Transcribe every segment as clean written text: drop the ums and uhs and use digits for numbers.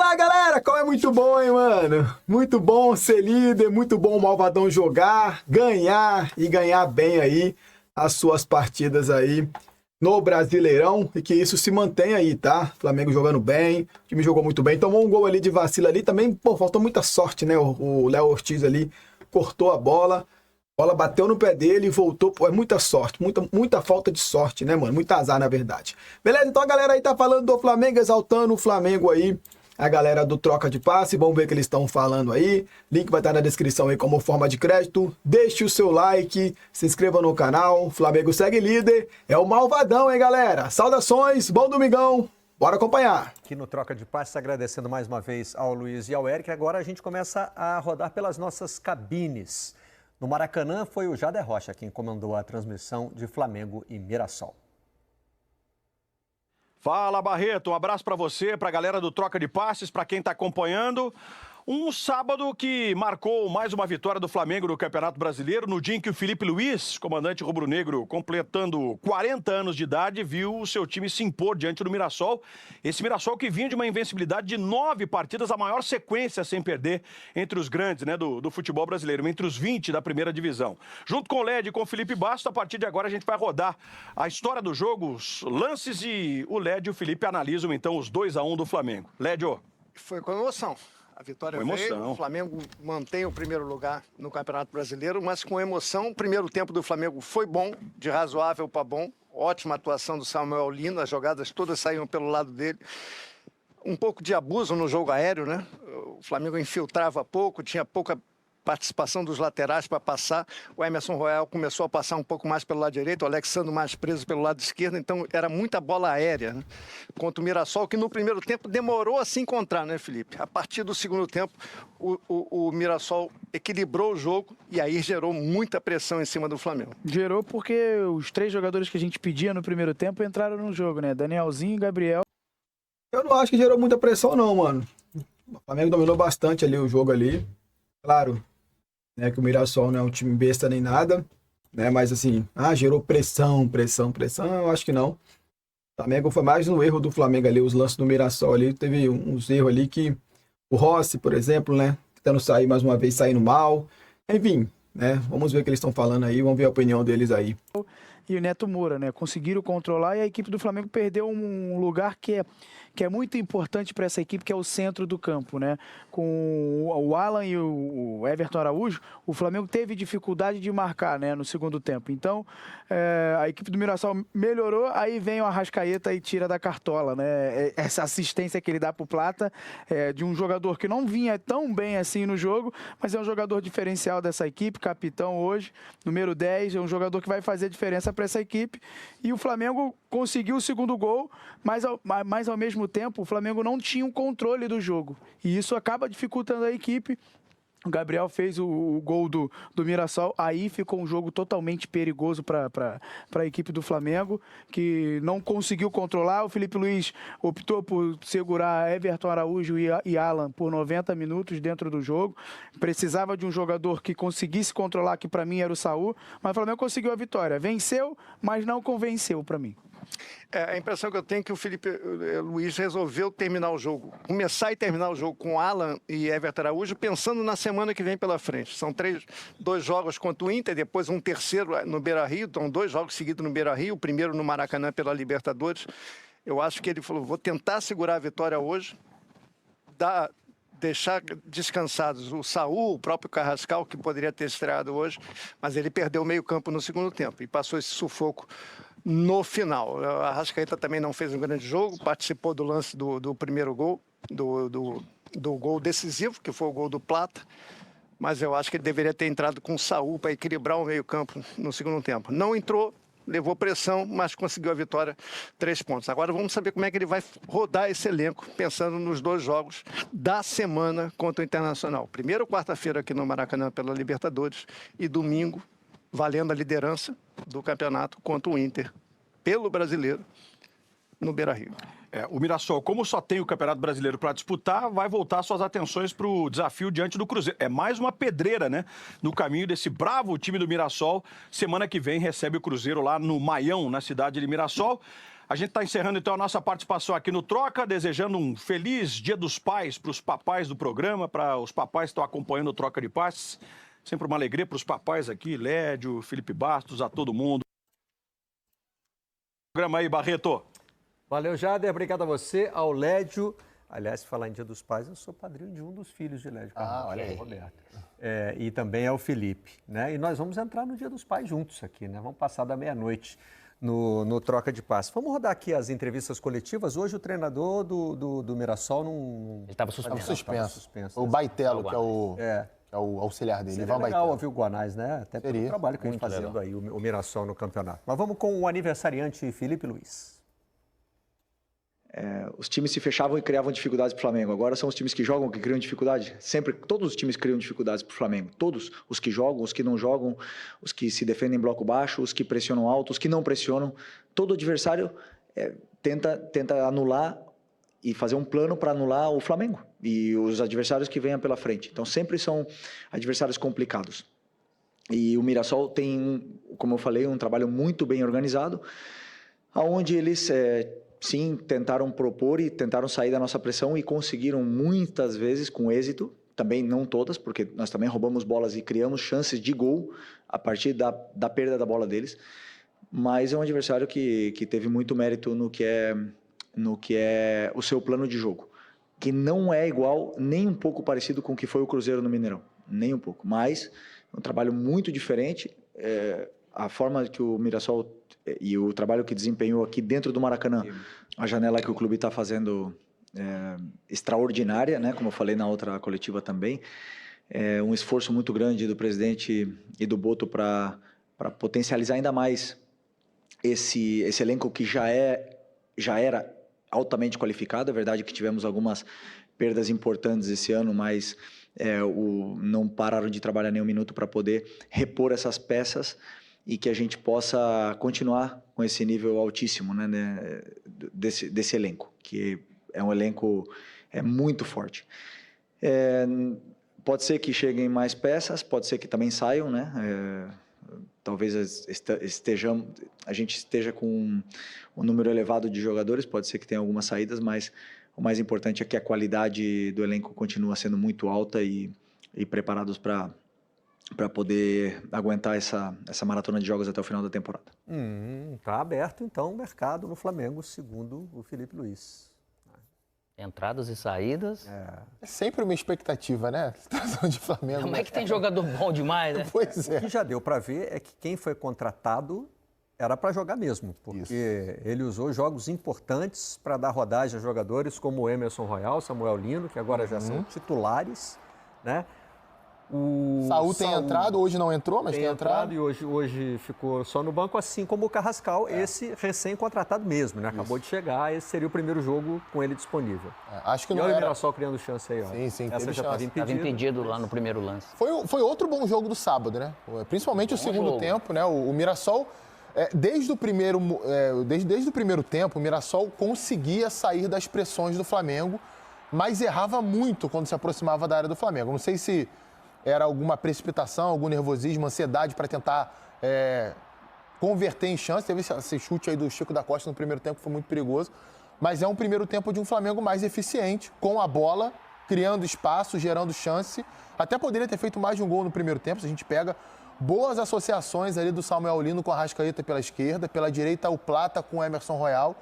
lá, galera! Como é muito bom, hein, mano? Muito bom ser líder, muito bom o Malvadão jogar, ganhar e ganhar bem aí as suas partidas aí no Brasileirão e que isso se mantenha aí, tá? Flamengo jogando bem, o time jogou muito bem, tomou um gol ali de vacilo ali, também, pô, faltou muita sorte, né? O Léo Ortiz ali cortou a bola bateu no pé dele e voltou, pô, é muita sorte, muita falta de sorte, né, mano? Muito azar, na verdade. Beleza? Então a galera aí tá falando do Flamengo, exaltando o Flamengo aí, a galera do Troca de Passe, vamos ver o que eles estão falando aí. Link vai estar na descrição aí como forma de crédito. Deixe o seu like, se inscreva no canal. Flamengo segue líder. É o Malvadão, hein, galera? Saudações, bom domingão. Bora acompanhar. Aqui no Troca de Passe, agradecendo mais uma vez ao Luiz e ao Eric. Agora a gente começa a rodar pelas nossas cabines. No Maracanã, foi o Jader Rocha quem comandou a transmissão de Flamengo e Mirassol. Fala, Barreto, um abraço para você, para a galera do Troca de Passes, para quem está acompanhando. Um sábado que marcou mais uma vitória do Flamengo no Campeonato Brasileiro, no dia em que o Felipe Luiz, comandante rubro-negro, completando 40 anos de idade, viu o seu time se impor diante do Mirassol. Esse Mirassol que vinha de uma invencibilidade de 9 partidas, a maior sequência sem perder entre os grandes, né, do futebol brasileiro, entre os 20 da primeira divisão. Junto com o Led e com o Felipe Bastos, a partir de agora a gente vai rodar a história do jogo, os lances, e o Led e o Felipe analisam então os 2-1 do Flamengo. Lédio. Foi com emoção. A vitória veio, o Flamengo mantém o primeiro lugar no Campeonato Brasileiro, mas com emoção. O primeiro tempo do Flamengo foi bom, de razoável para bom. Ótima atuação do Samuel Lino, as jogadas todas saíram pelo lado dele. Um pouco de abuso no jogo aéreo, né? O Flamengo infiltrava pouco, tinha pouca participação dos laterais para passar. O Emerson Royal começou a passar um pouco mais pelo lado direito, o Alexandre mais preso pelo lado esquerdo, então era muita bola aérea, né? Contra o Mirassol, que no primeiro tempo demorou a se encontrar, né, Felipe? A partir do segundo tempo, o Mirassol equilibrou o jogo e aí gerou muita pressão em cima do Flamengo. Gerou porque os 3 jogadores que a gente pedia no primeiro tempo entraram no jogo, né? Danielzinho e Gabriel. Eu não acho que gerou muita pressão, não, mano. O Flamengo dominou bastante ali o jogo ali. Claro, né, que o Mirassol não é um time besta nem nada, né, mas assim, gerou pressão, eu acho que não. O Flamengo foi mais um erro do Flamengo ali, os lances do Mirassol ali, teve uns erros ali que o Rossi, por exemplo, né, tentando sair mais uma vez, saindo mal, enfim, né, vamos ver o que eles estão falando aí, vamos ver a opinião deles aí. E o Neto Moura, né, conseguiram controlar e a equipe do Flamengo perdeu um lugar que é muito importante para essa equipe, que é o centro do campo, né? Com o Alan e o Everton Araújo, o Flamengo teve dificuldade de marcar, né, no segundo tempo. Então, a equipe do Mirassol melhorou, aí vem o Arrascaeta e tira da cartola, né? Essa assistência que ele dá pro Plata, de um jogador que não vinha tão bem assim no jogo, mas é um jogador diferencial dessa equipe, capitão hoje, número 10, é um jogador que vai fazer diferença para essa equipe. E o Flamengo conseguiu o segundo gol, mas ao mesmo tempo o Flamengo não tinha um controle do jogo. E isso acaba dificultando a equipe. O Gabriel fez o gol do Mirassol, aí ficou um jogo totalmente perigoso para a equipe do Flamengo, que não conseguiu controlar. O Felipe Luiz optou por segurar Everton Araújo e Alan por 90 minutos dentro do jogo. Precisava de um jogador que conseguisse controlar, que para mim era o Saul, mas o Flamengo conseguiu a vitória. Venceu, mas não convenceu para mim. A impressão que eu tenho é que o Felipe Luiz resolveu terminar o jogo, começar e terminar o jogo com Alan e Everton Araújo, pensando na semana que vem pela frente. São 2 jogos contra o Inter, depois um terceiro no Beira-Rio, então 2 jogos seguidos no Beira-Rio, o primeiro no Maracanã pela Libertadores. Eu acho que ele falou, vou tentar segurar a vitória hoje, deixar descansados o Saul, o próprio Carrascal, que poderia ter estreado hoje, mas ele perdeu o meio-campo no segundo tempo e passou esse sufoco no final. A Arrascaeta também não fez um grande jogo, participou do lance do primeiro gol, do gol decisivo, que foi o gol do Plata, mas eu acho que ele deveria ter entrado com o Saul para equilibrar o meio-campo no segundo tempo. Não entrou, levou pressão, mas conseguiu a vitória, 3 pontos. Agora vamos saber como é que ele vai rodar esse elenco, pensando nos 2 jogos da semana contra o Internacional. Primeiro, quarta-feira aqui no Maracanã pela Libertadores e domingo, valendo a liderança do campeonato contra o Inter, pelo Brasileiro, no Beira-Rio. O Mirassol, como só tem o Campeonato Brasileiro para disputar, vai voltar suas atenções para o desafio diante do Cruzeiro. É mais uma pedreira, né? No caminho desse bravo time do Mirassol. Semana que vem recebe o Cruzeiro lá no Maião, na cidade de Mirassol. A gente está encerrando, então, a nossa participação aqui no Troca, desejando um feliz Dia dos Pais para os papais do programa, para os papais que estão acompanhando o Troca de Passes. Sempre uma alegria para os papais aqui, Lédio, Felipe Bastos, a todo mundo. Programa aí, Barreto. Valeu, Jader. Obrigado a você, ao Lédio. Aliás, se falar em Dia dos Pais, eu sou padrinho de um dos filhos de Lédio Carvalho, olha aí. Roberto. E também é o Felipe, né? E nós vamos entrar no Dia dos Pais juntos aqui, né? Vamos passar da meia-noite no Troca de Passe. Vamos rodar aqui as entrevistas coletivas. Hoje o treinador do Mirassol não... Ele estava suspenso. O Baitelo, que é o auxiliar dele. Seria legal ouvir o Guanais, né? Até pelo trabalho que ele fazendo legal. aí, o Mirassol no campeonato. Mas vamos com o aniversariante Felipe Luiz. Os times se fechavam e criavam dificuldades para o Flamengo. Agora são os times que jogam que criam dificuldade. Sempre, todos os times criam dificuldades para o Flamengo. Todos. Os que jogam, os que não jogam, os que se defendem em bloco baixo, os que pressionam alto, os que não pressionam. Todo adversário tenta anular e fazer um plano para anular o Flamengo e os adversários que venham pela frente. Então sempre são adversários complicados. E o Mirassol tem, como eu falei, um trabalho muito bem organizado, onde eles... sim, tentaram propor e tentaram sair da nossa pressão e conseguiram muitas vezes com êxito, também não todas, porque nós também roubamos bolas e criamos chances de gol a partir da perda da bola deles, mas é um adversário que teve muito mérito no que é o seu plano de jogo, que não é igual, nem um pouco parecido com o que foi o Cruzeiro no Mineirão, nem um pouco, mas é um trabalho muito diferente, a forma que o Mirassol e o trabalho que desempenhou aqui dentro do Maracanã, a janela que o clube está fazendo extraordinária, né? Como eu falei na outra coletiva também, um esforço muito grande do presidente e do Boto para potencializar ainda mais esse elenco que já era altamente qualificado. É verdade que tivemos algumas perdas importantes esse ano, mas não pararam de trabalhar nem um minuto para poder repor essas peças e que a gente possa continuar com esse nível altíssimo, né, desse elenco, que é um elenco muito forte. Pode ser que cheguem mais peças, pode ser que também saiam, né? Talvez a gente esteja com um número elevado de jogadores, pode ser que tenha algumas saídas, mas o mais importante é que a qualidade do elenco continua sendo muito alta e preparados para poder aguentar essa maratona de jogos até o final da temporada. Tá aberto, então, o mercado no Flamengo, segundo o Felipe Luiz. Entradas e saídas. É sempre uma expectativa, né? Situação de Flamengo. Como é que tem jogador bom demais, né? Pois é. O que já deu para ver é que quem foi contratado era para jogar mesmo, porque ele usou jogos importantes para dar rodagem a jogadores como o Emerson Royal, Samuel Lino, que agora já são titulares, né? O Saúl tem entrado, hoje não entrou, mas tem entrado. E hoje ficou só no banco, assim como o Carrascal, esse recém-contratado mesmo, né? Acabou de chegar, esse seria o primeiro jogo com ele disponível. Acho que e não olha era... o Mirassol criando chance aí, ó. Sim, essa já estava impedido. Estava impedido lá no primeiro lance. Foi outro bom jogo do sábado, né? Principalmente o segundo tempo, né? O Mirassol, desde o primeiro tempo, o Mirassol conseguia sair das pressões do Flamengo, mas errava muito quando se aproximava da área do Flamengo. Não sei se era alguma precipitação, algum nervosismo, ansiedade para tentar converter em chance. Teve esse chute aí do Chico da Costa no primeiro tempo, que foi muito perigoso. Mas é um primeiro tempo de um Flamengo mais eficiente, com a bola, criando espaço, gerando chance. Até poderia ter feito mais de um gol no primeiro tempo, se a gente pega boas associações ali do Samuel Lino com a Arrascaeta pela esquerda, pela direita o Plata com o Emerson Royal.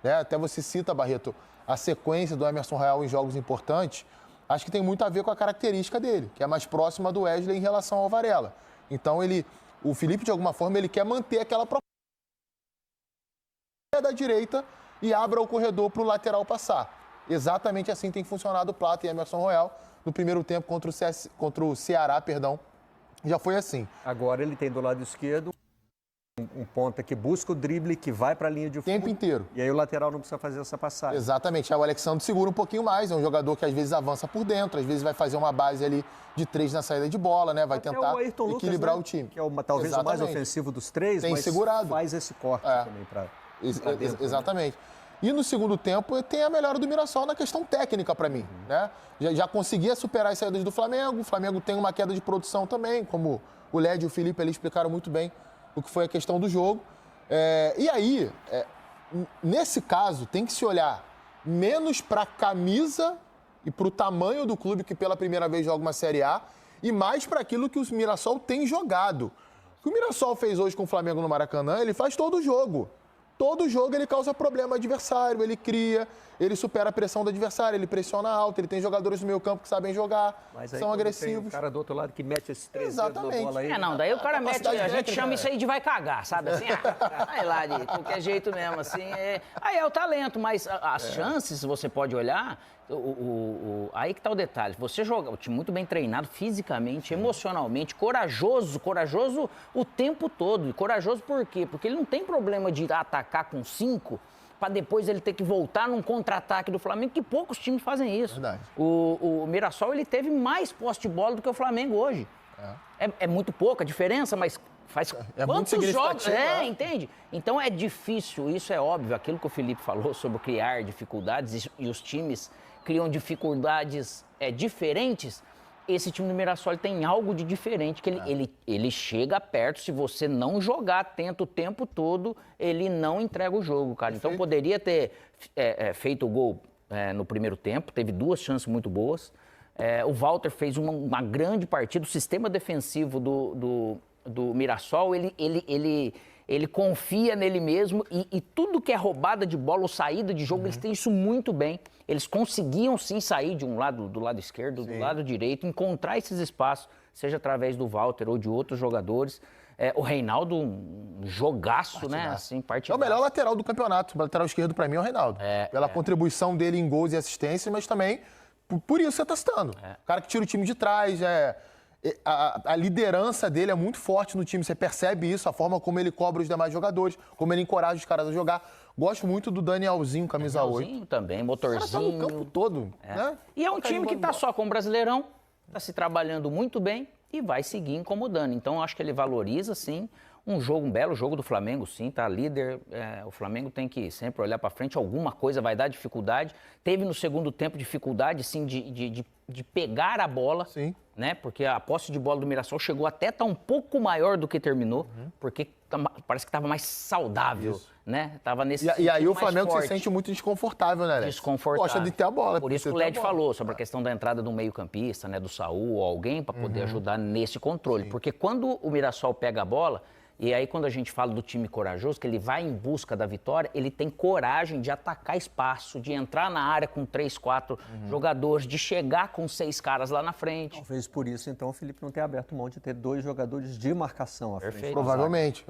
Né? Até você cita, Barreto, a sequência do Emerson Royal em jogos importantes. Acho que tem muito a ver com a característica dele, que é mais próxima do Wesley em relação ao Varela. Então, o Felipe, de alguma forma, ele quer manter aquela proposta da direita e abra o corredor para o lateral passar. Exatamente assim tem funcionado o Plata e Emerson Royal no primeiro tempo contra o Ceará, já foi assim. Agora ele tem do lado esquerdo um ponta que busca o drible, que vai para a linha de fundo. O tempo inteiro. E aí o lateral não precisa fazer essa passagem. Exatamente. Aí o Alexandre segura um pouquinho mais. É um jogador que às vezes avança por dentro, às vezes vai fazer uma base ali de 3 na saída de bola, né? Vai tentar equilibrar o time. Que é talvez o mais ofensivo dos 3, tem mas segurado. Faz esse corte também para dentro. Exatamente. E no segundo tempo tem a melhora do Mirassol na questão técnica para mim, né? Já conseguia superar as saídas do Flamengo. O Flamengo tem uma queda de produção também, como o Lédio e o Felipe ali explicaram muito bem o que foi a questão do jogo. E aí, nesse caso, tem que se olhar menos para a camisa e para o tamanho do clube que pela primeira vez joga uma Série A e mais para aquilo que o Mirassol tem jogado. O que o Mirassol fez hoje com o Flamengo no Maracanã, ele faz todo jogo. Todo jogo ele causa problema ao adversário, ele cria, ele supera a pressão do adversário, ele pressiona alto, ele tem jogadores no meio campo que sabem jogar, mas aí, são agressivos. Tem o cara do outro lado que mete esses 3 dedos na bola aí. Não, daí o cara mete, a gente chama isso aí de vai cagar, sabe assim? Aí lá, de qualquer jeito mesmo, assim. Aí é o talento, mas as chances, você pode olhar, aí que tá o detalhe. Você joga, o time muito bem treinado fisicamente, emocionalmente, corajoso o tempo todo. E corajoso por quê? Porque ele não tem problema de atacar com 5 para depois ele ter que voltar num contra-ataque do Flamengo, que poucos times fazem isso. Verdade. O Mirassol, ele teve mais posse de bola do que o Flamengo hoje. É muito pouca a diferença, mas faz quantos jogos? Entende? Então é difícil, isso é óbvio. Aquilo que o Felipe falou sobre criar dificuldades e os times criam dificuldades diferentes. Esse time do Mirassol tem algo de diferente, que ele chega perto, se você não jogar atento o tempo todo, ele não entrega o jogo, cara. Então poderia ter feito o gol no primeiro tempo, teve 2 chances muito boas. O Walter fez uma grande partida, o sistema defensivo do Mirassol, ele confia nele mesmo e tudo que é roubada de bola ou saída de jogo, eles têm isso muito bem. Eles conseguiam sim sair de um lado, do lado esquerdo, do lado direito, encontrar esses espaços, seja através do Walter ou de outros jogadores. O Reinaldo, um jogaço, né? Assim, partidaço. É o melhor lateral do campeonato. O lateral esquerdo, para mim, é o Reinaldo. Pela contribuição dele em gols e assistências, mas também por isso você está citando. O cara que tira o time de trás, a liderança dele é muito forte no time, você percebe isso, a forma como ele cobra os demais jogadores, como ele encoraja os caras a jogar. Gosto muito do Danielzinho, camisa 8. Danielzinho também, motorzinho. Tá no campo todo, né? E é um time que tá só com o Brasileirão, tá se trabalhando muito bem e vai seguir incomodando. Então, eu acho que ele valoriza, sim, um belo jogo do Flamengo, sim, tá líder. O Flamengo tem que sempre olhar para frente, alguma coisa vai dar dificuldade. Teve no segundo tempo dificuldade, sim, de pegar a bola, sim, né? Porque a posse de bola do Mirassol chegou até a estar um pouco maior do que terminou, porque parece que estava mais saudável, né? Tava nesse e aí o Flamengo forte. Se sente muito desconfortável, né, Alex? Desconfortável. Gosta de ter a bola. Por isso que o Led falou sobre a questão da entrada do meio-campista, né, do Saul ou alguém para poder ajudar nesse controle. Sim. Porque quando o Mirassol pega a bola, e aí quando a gente fala do time corajoso, que ele vai em busca da vitória, ele tem coragem de atacar espaço, de entrar na área com 3, 4 jogadores, de chegar com 6 caras lá na frente. Talvez por isso, então, o Felipe não tenha aberto mão de ter 2 jogadores de marcação à frente. Provavelmente.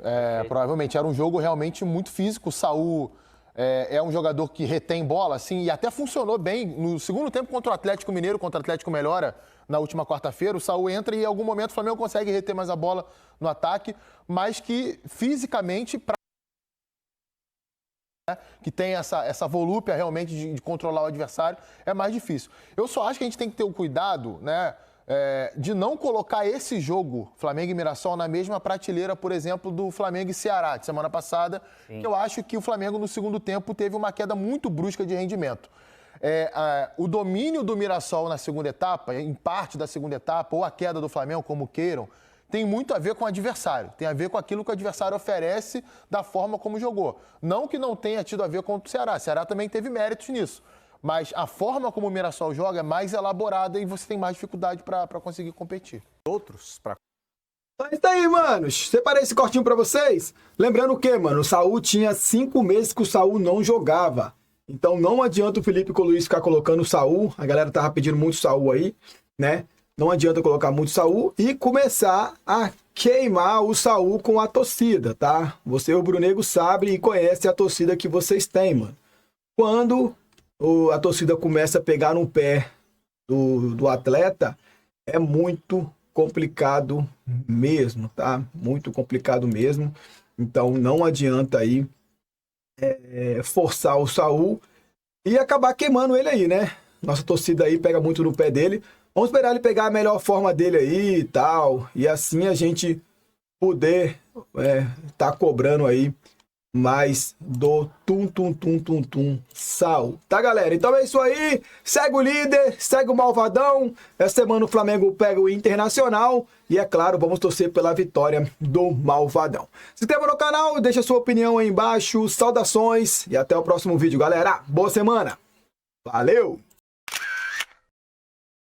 Provavelmente. Era um jogo realmente muito físico. O Saul é um jogador que retém bola, assim, e até funcionou bem. No segundo tempo contra o Atlético Mineiro, contra o Atlético Melhora, na última quarta-feira, o Saul entra e em algum momento o Flamengo consegue reter mais a bola no ataque, mas que fisicamente, que tem essa volúpia realmente de controlar o adversário, é mais difícil. Eu só acho que a gente tem que ter o cuidado, né, de não colocar esse jogo, Flamengo e Mirassol, na mesma prateleira, por exemplo, do Flamengo e Ceará, de semana passada, que eu acho que o Flamengo, no segundo tempo, teve uma queda muito brusca de rendimento. O domínio do Mirassol na segunda etapa, em parte da segunda etapa, ou a queda do Flamengo, como queiram, tem muito a ver com o adversário. Tem a ver com aquilo que o adversário oferece da forma como jogou. Não que não tenha tido a ver com o Ceará. O Ceará também teve méritos nisso. Mas a forma como o Mirassol joga é mais elaborada e você tem mais dificuldade para conseguir competir. Outros para... É isso aí, manos. Separei esse cortinho para vocês. Lembrando o quê, mano? O Saul tinha 5 meses que o Saul não jogava. Então não adianta o Felipe com o Luiz ficar colocando o Saul. A galera tava pedindo muito Saul aí, né? Não adianta colocar muito Saul e começar a queimar o Saul com a torcida, tá? Você, o Brunego, sabe e conhece a torcida que vocês têm, mano. Quando a torcida começa a pegar no pé do atleta, é muito complicado mesmo, tá? Muito complicado mesmo. Então não adianta aí forçar o Saul e acabar queimando ele aí, né? Nossa torcida aí pega muito no pé dele. Vamos esperar ele pegar a melhor forma dele aí e tal. E assim a gente poder tá cobrando aí mais do Sal. Tá, galera? Então é isso aí. Segue o líder, segue o Malvadão. Essa semana o Flamengo pega o Internacional. E é claro, vamos torcer pela vitória do Malvadão. Se inscreva no canal, deixa sua opinião aí embaixo. Saudações e até o próximo vídeo, galera. Boa semana. Valeu!